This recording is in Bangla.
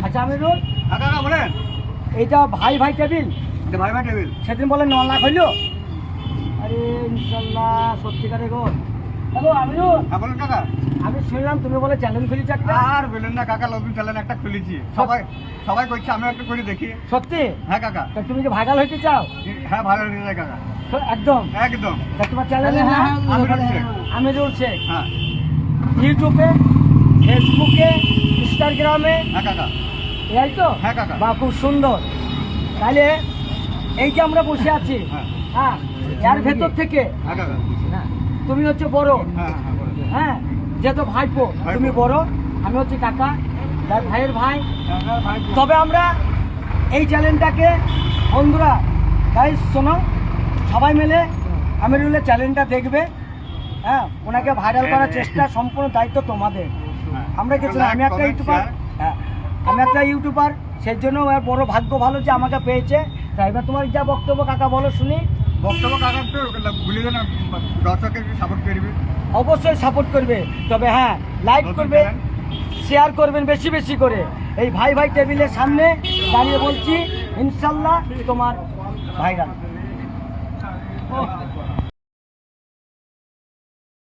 আচ্ছা আমিরুল, বলেন। এইটা ভাই ভাই টেবিল, ভাই ভাই টেবিল সেদিন বলে 9 লাখ হইলো। আরে ইনশাল্লাহ সত্যিকারে গো। হ্যালো আমিরুল, হ্যাঁ বলেন কাকা। আমি শুনলাম তুমি বলে চ্যালেঞ্জ খুলেছো একটা। আর বলেন না কাকা, নতুন চ্যানেল একটা খুলেছি। সবাই সবাই করছে, আমি একটা করে দেখি। সত্যি? হ্যাঁ কাকা। তা তুমি কি ভাইরাল হইতে চাও? হ্যাঁ ভালো হয়ে কাকা। একদম একদম। তা তোমার চ্যানেলের নাম আমিরুল শেখ। আমিরুল শেখ। হ্যাঁ ইউটিউবে, ফেসবুকে, ইনস্টাগ্রামে, হ্যাঁ কাকা। এই তো? হ্যাঁ কাকা। বা খুব সুন্দর। তাহলে এই যে আমরা বসে আছি, হ্যাঁ হ্যাঁ, এর ভেতর থেকে হ্যাঁ কাকা। তুমি হচ্ছে বড়, হ্যাঁ হ্যাঁ বলেন। হ্যাঁ, যেহেতু ভাইপো ভাইপো। তুমি বড়, আমি হচ্ছে কাকা, তার ভাইয়ের ভাই। ভাই তবে আমরা এই চ্যালেঞ্জটাকে, বন্ধুরা গাইস শোনো, সবাই মিলে আমিরুলের চ্যালেঞ্জটা দেখবে। হ্যাঁ, ওনাকে ভাইরাল করার চেষ্টা সম্পূর্ণ দায়িত্ব তোমাদের। আমরা কিছু না, আমি একটা ইউটিউবার, হ্যাঁ আমি একটা ইউটিউবার, সেই জন্য আমার বড় ভাগ্য ভালো যে আমাকে পেয়েছে। তাই এবার তোমার যা বক্তব্য কাকা বলো শুনি। বক্তব্য কাকা তো ভুলে যান, দর্শকের সাপোর্ট করবে। অবশ্যই সাপোর্ট করবে, তবে হ্যাঁ লাইক নতুন করবে, চ্যানেল। শেয়ার করবেন বেশি বেশি করে। এই ভাই ভাই টেবিলের সামনে দাঁড়িয়ে বলছি ইনশাল্লাহ তোমার ভাইরাল।